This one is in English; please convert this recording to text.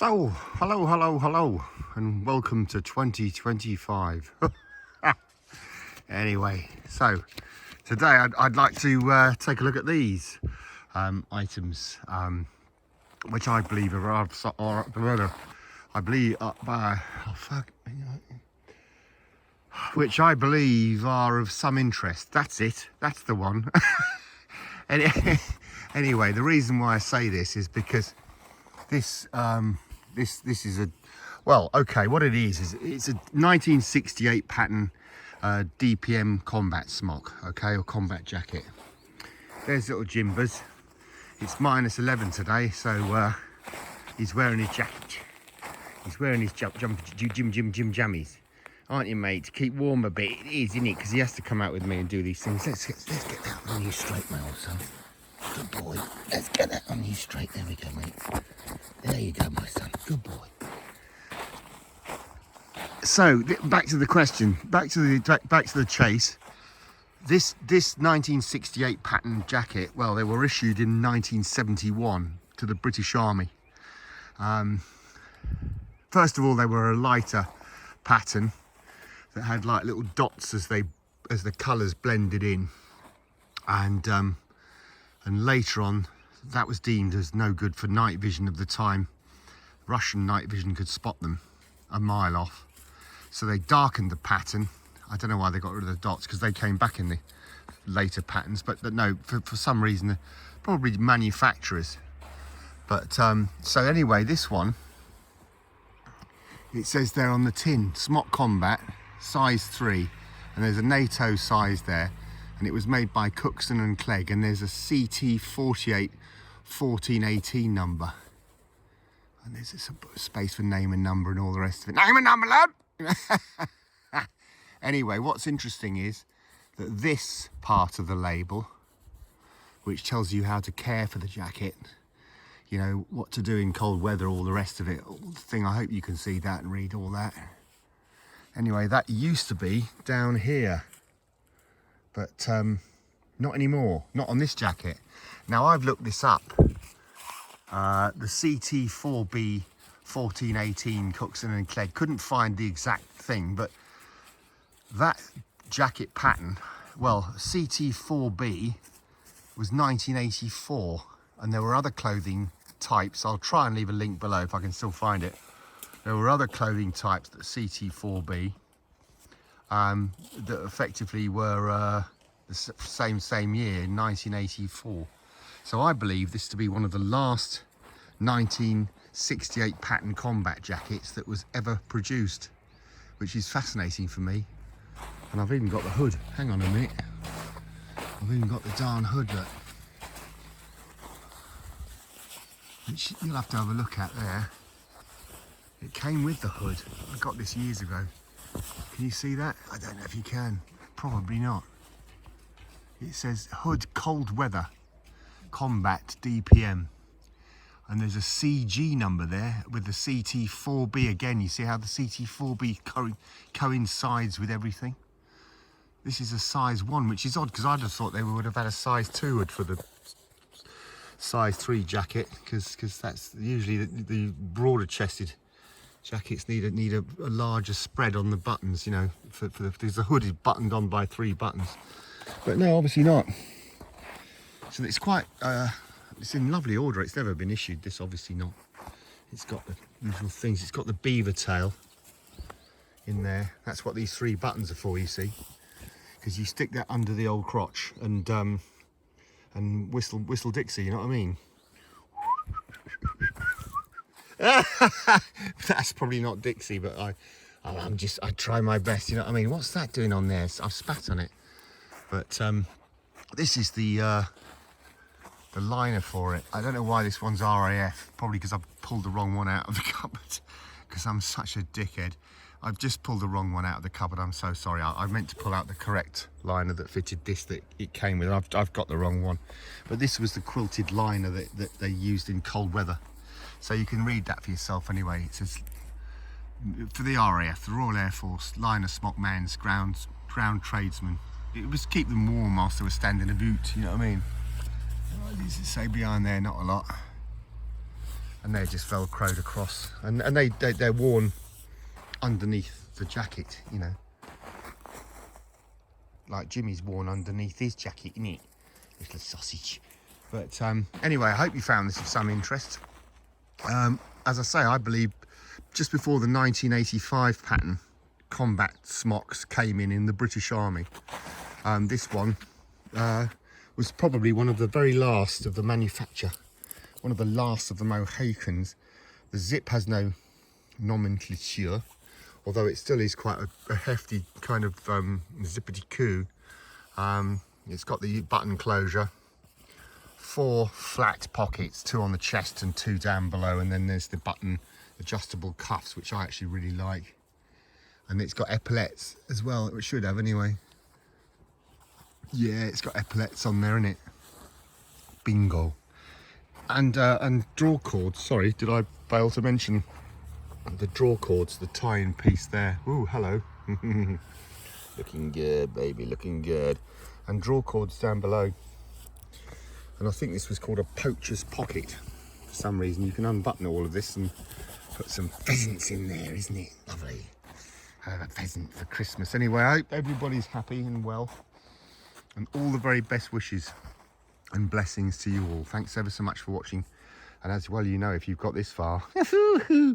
So, hello, and welcome to 2025. Anyway, so today I'd like to take a look at these items, which I believe are which I believe are of some interest. That's it. That's the one. Anyway, the reason why I say this is because this is a, well, okay, what it is it's a 1968 pattern DPM combat smock, okay, or combat jacket. There's little Jimbers. It's -11 today, so he's wearing his jacket. He's wearing his jim jammies, aren't you, mate? To keep warm a bit. It is, isn't it? Because he has to come out with me and do these things. Let's get that on you straight, my old son. Good boy. Let's get that on you straight. There we go, mate. There you go, my son. Good boy. So back to the question. Back to the chase. This 1968 pattern jacket. Well, they were issued in 1971 to the British Army. First of all, they were a lighter pattern that had like little dots as the colours blended in, and later on that was deemed as no good for night vision of the time. Russian night vision could spot them a mile off, so they darkened the pattern. I don't know why they got rid of the dots, because they came back in the later patterns, but no, for some reason, probably manufacturers. But so anyway, this one, it says there on the tin, Smock Combat, size 3, and there's a NATO size there, and it was made by Cookson and Clegg, and there's a CT48 1418 number, and there's a space for name and number and all the rest of it. Name and number, lad! Anyway, what's interesting is that this part of the label, which tells you how to care for the jacket, you know, what to do in cold weather, all the rest of it, all the thing, I hope you can see that and read all that. Anyway, that used to be down here, but not anymore, not on this jacket. Now, I've looked this up. The CT4B 1418 Cookson and Clegg, couldn't find the exact thing, but that jacket pattern, well, CT4B was 1984, and there were other clothing types. I'll try and leave a link below if I can still find it. There were other clothing types that CT4B that effectively were the same year, 1984. So I believe this to be one of the last 1968 pattern combat jackets that was ever produced, which is fascinating for me. And I've even got the hood. Hang on a minute. I've even got the darn hood, look, which you'll have to have a look at there. It came with the hood. I got this years ago. Can you see that? I don't know if you can. Probably not. It says hood cold weather combat DPM, and there's a CG number there with the CT4B again. You see how the CT4B coincides with everything? This is a size 1, which is odd, because I'd have thought they would have had a size 2 hood for the size 3 jacket, because that's usually the broader chested jackets need a larger spread on the buttons, you know, because the hood is buttoned on by 3 buttons. But no, obviously not. So it's quite, it's in lovely order. It's never been issued, this obviously not. It's got the usual things. It's got the beaver tail in there. That's what these 3 buttons are for, you see. Because you stick that under the old crotch and whistle Dixie, you know what I mean? That's probably not Dixie, but I try my best, you know what I mean? What's that doing on there? I've spat on it. But this is the liner for it. I don't know why this one's RAF, probably because I've pulled the wrong one out of the cupboard, because I'm such a dickhead. I've just pulled the wrong one out of the cupboard. I'm so sorry. I meant to pull out the correct liner that fitted this that it came with. I've got the wrong one. But this was the quilted liner that they used in cold weather. So you can read that for yourself anyway. It says, for the RAF, the Royal Air Force, liner smock man's ground tradesmen. It was to keep them warm whilst they were standing about, you know what I mean? What does it say behind there? Not a lot. and they're just velcroed across, and they're worn underneath the jacket, you know, like Jimmy's worn underneath his jacket, isn't it? Little sausage. But anyway, I hope you found this of some interest. As I say, I believe just before the 1985 pattern combat smocks came in the British Army, this one was probably one of the very last of the manufacture, one of the last of the Mohicans. The zip has no nomenclature, although it still is quite a hefty kind of zippity-coo. It's got the button closure, 4 flat pockets, 2 on the chest and 2 down below, and then there's the button adjustable cuffs, which I actually really like. And it's got epaulettes as well, it should have anyway. Yeah, it's got epaulettes on there, innit? Bingo. And draw cords. Sorry, did I fail to mention the draw cords, the tie-in piece there? Ooh, hello. Looking good, baby, looking good. And draw cords down below. And I think this was called a poacher's pocket for some reason. You can unbutton all of this and put some pheasants in there, isn't it? Lovely. Have a pheasant for Christmas. Anyway, I hope everybody's happy and well. And all the very best wishes and blessings to you all. Thanks ever so much for watching. And as well, you know, if you've got this far, no!